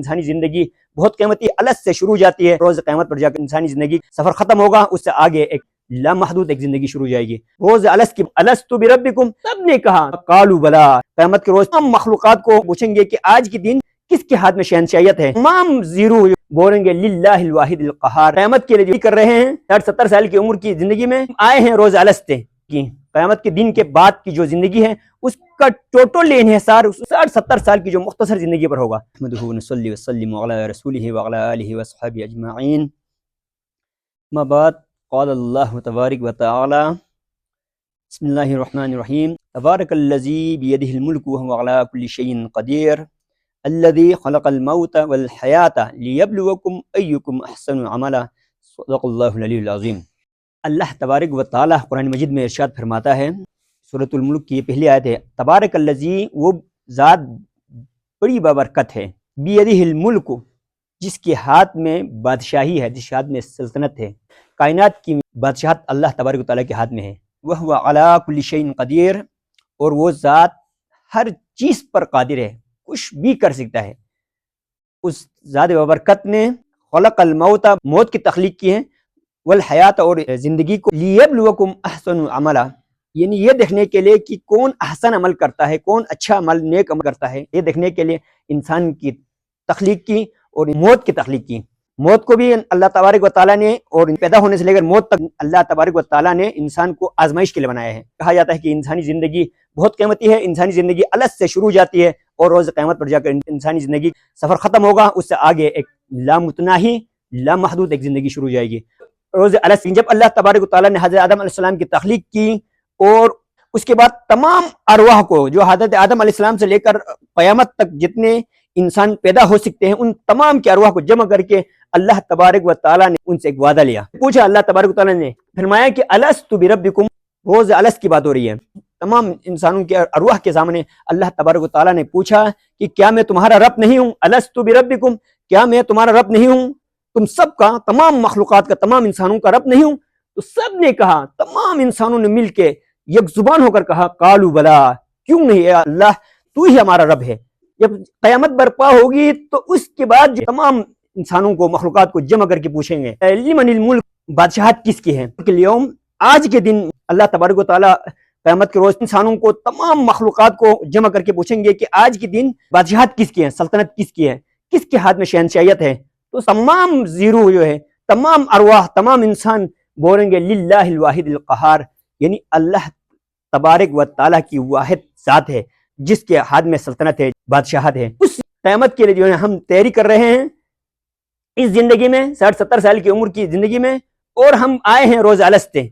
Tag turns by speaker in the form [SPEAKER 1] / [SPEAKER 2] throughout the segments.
[SPEAKER 1] انسانی زندگی بہت قیمتی الس سے شروع جاتی ہے، روز قیامت پر جا کر انسانی زندگی سفر ختم ہوگا، اس سے آگے ایک لامحدود ایک زندگی شروع ہو جائے گی۔ روز الس کی الستو بربکم، سب نے کہا قالوا بلا، قیامت کے روز تمام مخلوقات کو پوچھیں گے کہ آج کے دن کس کے ہاتھ میں شہنشاہیت ہے؟ تمام زیرو بولیں گے للہ الواحد القہار، قیامت کے لیے کر رہے ہیں 60-70 سال کی عمر کی زندگی میں آئے ہیں روز الستے کی، قیامت کے دن کے بعد کی جو زندگی ہے اس کا ٹوٹل انحصار 60-70 سال کی جو مختصر زندگی پر ہوگا۔ احمدہ ونصلی وسلم علی رسولہ وعلی آلہ وصحبہ اجمعین، اما بعد، قال اللہ تبارک وتعالی، بسم اللہ الرحمن الرحیم، تبارک الذی بیدہ الملک وہو علی کل شیء قدیر، الذی خلق الموت والحیاۃ لیبلوکم ایکم احسن عملا، صدق اللہ العلی العظیم۔ اللہ تبارک و تعالی قرآن مجید میں ارشاد فرماتا ہے، سورۃ الملک کی یہ پہلی آیت ہے، تبارک الذی، وہ ذات بڑی بابرکت ہے، بیدہ الملک، جس کے ہاتھ میں بادشاہی ہے، جس کے ہاتھ میں سلطنت ہے، کائنات کی بادشاہت اللہ تبارک و تعالیٰ کے ہاتھ میں ہے، وہو علی کل شیء قدیر، اور وہ ذات ہر چیز پر قادر ہے، کچھ بھی کر سکتا ہے۔ اس ذات بابرکت نے خلق الموت، موت کی تخلیق کی ہے، والحیات، اور زندگی کو، لیبلوکم احسن عملا، یعنی یہ دیکھنے کے لیے کہ کون احسن عمل کرتا ہے، کون اچھا عمل نیک عمل کرتا ہے، یہ دیکھنے کے لیے انسان کی تخلیق کی اور موت کی تخلیق کی۔ موت کو بھی اللہ تبارک و تعالیٰ نے، اور پیدا ہونے سے لے کر موت تک اللہ تبارک و تعالیٰ نے انسان کو آزمائش کے لیے بنایا ہے۔ کہا جاتا ہے کہ انسانی زندگی بہت قیمتی ہے، انسانی زندگی الس سے شروع جاتی ہے اور روز قیامت پر جا کر انسانی زندگی سفر ختم ہوگا، اس سے آگے ایک لامتناہی لامحدود ایک زندگی شروع ہو جائے گی۔ روز الس، جب اللہ تبارک و تعالیٰ نے حضرت آدم علیہ السلام کی تخلیق کی اور اس کے بعد تمام ارواح کو، جو حضرت آدم علیہ السلام سے لے کر قیامت تک جتنے انسان پیدا ہو سکتے ہیں، ان تمام کے ارواح کو جمع کر کے اللہ تبارک و تعالیٰ نے ان سے ایک وعدہ لیا۔ پوچھا اللہ تبارک و تعالیٰ نے، فرمایا کہ الستو بربکم، روز الس کی بات ہو رہی ہے، تمام انسانوں کے ارواح کے سامنے اللہ تبارک و تعالیٰ نے پوچھا کہ کیا میں تمہارا رب نہیں ہوں؟ الستو بربکم، کیا میں تمہارا رب نہیں ہوں؟ تم سب کا، تمام مخلوقات کا، تمام انسانوں کا رب نہیں ہوں؟ تو سب نے کہا، تمام انسانوں نے مل کے یک زبان ہو کر کہا قالوا بلا، کیوں نہیں اے اللہ، تو ہی ہمارا رب ہے۔ جب قیامت برپا ہوگی تو اس کے بعد جو تمام انسانوں کو، مخلوقات کو جمع کر کے پوچھیں گے لمن الملک، بادشاہت کس کی ہے؟ اليوم، آج کے دن اللہ تبارک و تعالیٰ قیامت کے روز انسانوں کو، تمام مخلوقات کو جمع کر کے پوچھیں گے کہ آج کے دن بادشاہت کس کی ہے، سلطنت کس کی ہے، کس کے ہاتھ میں شہنشاہیت ہے؟ تو تمام زیرو جو ہے، تمام ارواح، تمام انسان بولیں گے للہ الواحد القہار، یعنی اللہ تبارک و تعالیٰ کی واحد ذات ہے جس کے ہاتھ میں سلطنت ہے، بادشاہت ہے۔ اس قیامت کے لیے جو ہے ہم تیاری کر رہے ہیں اس زندگی میں، 60-70 سال کی عمر کی زندگی میں، اور ہم آئے ہیں روز الستے،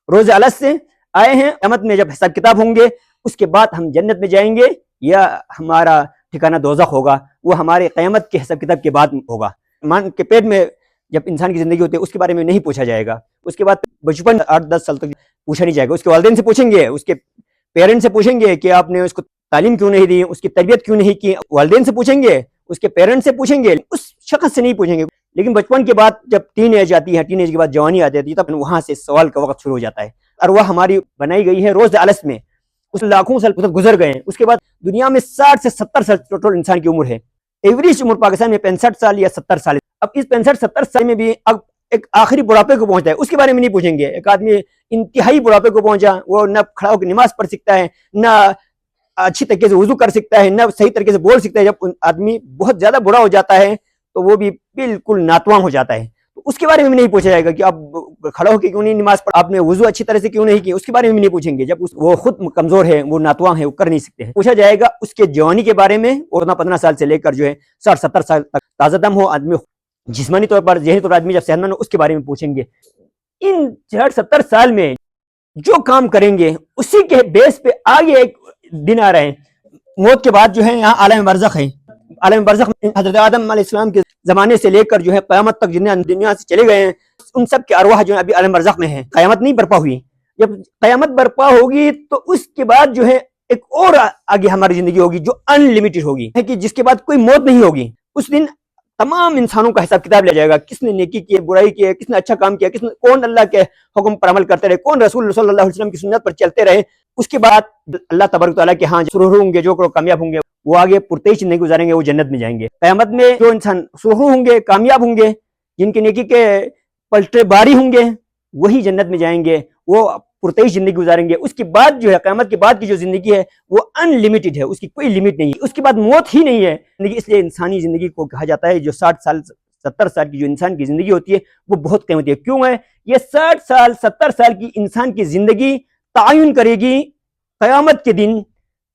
[SPEAKER 1] روز الس سے آئے ہیں۔ قیامت میں جب حساب کتاب ہوں گے، اس کے بعد ہم جنت میں جائیں گے یا ہمارا ٹھکانہ دوزخ ہوگا، وہ ہمارے قیامت کے حساب کتاب کے بعد ہوگا۔ ماں کے پیٹ میں جب انسان کی زندگی ہوتی ہے اس کے بارے میں نہیں پوچھا جائے گا، اس کے بعد بچپن 8-10 سال تک پوچھا نہیں جائے گا، اس کے والدین سے پوچھیں گے، اس کے پیرنٹ سے پوچھیں گے کہ آپ نے اس کو تعلیم کیوں نہیں دی، اس کی تربیت کیوں نہیں کی، والدین سے پوچھیں گے، اس کے پیرنٹ سے پوچھیں گے، اس شخص سے نہیں پوچھیں گے۔ لیکن بچپن کے بعد جب ٹین ایج آتی ہے، ٹین ایج کے بعد جوانی آ جاتی ہے، تب وہاں سے سوال کا وقت شروع ہو جاتا ہے۔ ارواح ہماری بنائی گئی ہے روز الس میں، اس لاکھوں سال گزر گئے ہیں، اس کے بعد دنیا میں 60 سے 70 سال ٹوٹل انسان کی عمر ہے۔ ایوریج عمر پاکستان میں 65 سال یا 70 سال۔ اب اس 65-70 سال میں بھی اب ایک آخری بڑھاپے کو پہنچتا ہے، اس کے بارے میں نہیں پوچھیں گے۔ ایک آدمی انتہائی بڑھاپے کو پہنچا، وہ نہ کھڑا ہو کے نماز پڑھ سکتا ہے، نہ اچھی طریقے سے وضو کر سکتا ہے، نہ صحیح طریقے سے بول سکتا ہے۔ جب آدمی بہت زیادہ بڑا ہو جاتا ہے تو وہ بھی بالکل ناتواں ہو جاتا ہے، تو اس کے بارے میں نہیں پوچھا جائے گا کہ آپ کھڑا ہو کے کیوں نہیں نماز پڑھ، آپ نے وضو اچھی طرح سے کیوں نہیں کی، اس کے بارے میں نہیں پوچھیں گے۔ جب وہ خود کمزور ہے، وہ ناتواں ہے، وہ کر نہیں سکتے ہیں، پوچھا جائے گا اس کے جوانی کے بارے میں، اور 15 سال سے لے کر جو ہے 60-70 سال تک تازہ دم ہو آدمی، جسمانی طور پر، ذہنی طور پر آدمی جب صحت مند ہو، اس کے بارے میں پوچھیں گے۔ ان 60-70 سال میں جو کام کریں گے اسی کے بیس پہ آگے ایک دن آ رہے ہیں، موت کے بعد جو ہے یہاں عالم برزخ ہے۔ عالم برزخ میں حضرت آدم علیہ السلام کے زمانے سے لے کر جو ہے قیامت تک جتنے دنیا سے چلے گئے ہیں، ان سب کے ارواح جو ہے ابھی عالم برزخ میں ہیں، قیامت نہیں برپا ہوئی۔ جب قیامت برپا ہوگی تو اس کے بعد جو ہے ایک اور آگے ہماری زندگی ہوگی جو ان لمیٹڈ ہوگی، کہ جس کے بعد کوئی موت نہیں ہوگی۔ اس دن تمام انسانوں کا حساب کتاب لیا جائے گا، کس نے نیکی کی ہے، برائی کی ہے، کس نے اچھا کام کیا، کون اللہ کے حکم پر عمل کرتے رہے، کون رسول صلی اللہ علیہ وسلم کی سنت پر چلتے رہے۔ اس کے بعد اللہ تبارک و تعالیٰ کے ہاں سرور ہوں گے، جو کامیاب ہوں گے وہ آگے پرتعیش زندگی گزاریں گے، وہ جنت میں جائیں گے۔ قیامت میں جو انسان سرخرو ہوں گے، کامیاب ہوں گے، جن کے نیکی کے پلٹے باری ہوں گے، وہی جنت میں جائیں گے، وہ پرتعیش زندگی گزاریں گے۔ اس کے بعد جو ہے قیامت کے بعد کی جو زندگی ہے وہ ان لمیٹڈ ہے، اس کی کوئی لمٹ نہیں ہے، اس کے بعد موت ہی نہیں ہے زندگی۔ اس لیے انسانی زندگی کو کہا جاتا ہے جو 60 سال 70 سال کی جو انسان کی زندگی ہوتی ہے وہ بہت قیمتی ہے۔ کیوں ہے؟ یہ 60 سال 70 سال کی انسان کی زندگی تعین کرے گی قیامت کے دن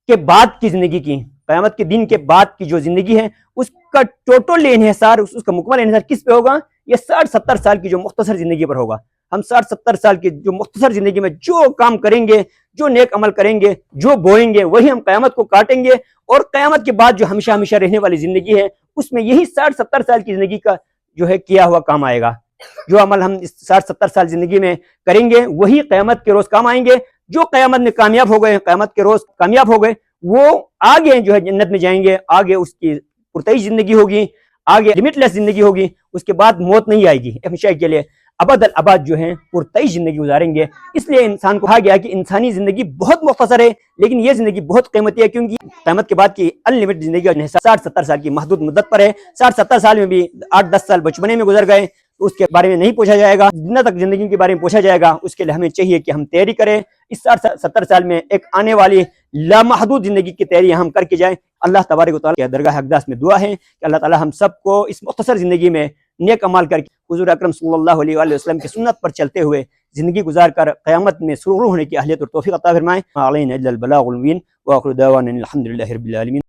[SPEAKER 1] کے بعد کی زندگی کی۔ قیامت کے دن کے بعد کی جو زندگی ہے اس کا ٹوٹل انحصار، اس کا مکمل انحصار کس پہ ہوگا؟ یہ 60-70 سال کی جو مختصر زندگی پر ہوگا۔ ہم 60-70 سال کی جو مختصر زندگی میں جو کام کریں گے، جو نیک عمل کریں گے، جو بوئیں گے، وہی ہم قیامت کو کاٹیں گے، اور قیامت کے بعد جو ہمیشہ ہمیشہ رہنے والی زندگی ہے اس میں یہی 60-70 سال کی زندگی کا جو ہے کیا ہوا کام آئے گا۔ جو عمل ہم اس 60-70 سال زندگی میں کریں گے وہی قیامت کے روز کام آئیں گے۔ جو قیامت میں کامیاب ہو گئے، قیامت کے روز کامیاب ہو گئے، وہ آگے جو ہے جنت میں جائیں گے، آگے اس کی پرتعیش زندگی ہوگی، آگے لمٹ لیس زندگی ہوگی، اس کے بعد موت نہیں آئے گی، ہمیشہ کے لیے ابد الابد جو ہیں پرتعیش زندگی گزاریں گے۔ اس لیے انسان کو کہا گیا کہ انسانی زندگی بہت مختصر ہے لیکن یہ زندگی بہت قیمتی ہے، کیونکہ قیامت کے بعد کی ان لمٹ زندگی کا انحصار 60-70 سال کی محدود مدت پر ہے۔ 60-70 سال میں بھی 8-10 سال بچپنے میں گزر گئے تو اس کے بارے میں نہیں پوچھا جائے گا، جتنا تک زندگی کے بارے میں پوچھا جائے گا اس کے لیے ہمیں چاہیے کہ ہم تیاری کریں۔ اس 60-70 سال میں ایک آنے والی لامحدود زندگی کی تیاری ہم کر کے جائیں۔ اللہ تبارک و تعالیٰ کی درگاہ اقداس میں دعا ہے کہ اللہ تعالیٰ ہم سب کو اس مختصر زندگی میں نیک اعمال کر کے حضور اکرم صلی اللہ علیہ وآلہ وسلم کی سنت پر چلتے ہوئے زندگی گزار کر قیامت میں سرور ہونے کی اہلیت اور توفیق عطا فرمائے۔ علینا الا البلاغ المبین، وآخر دعوانا الحمد للہ رب العالمین۔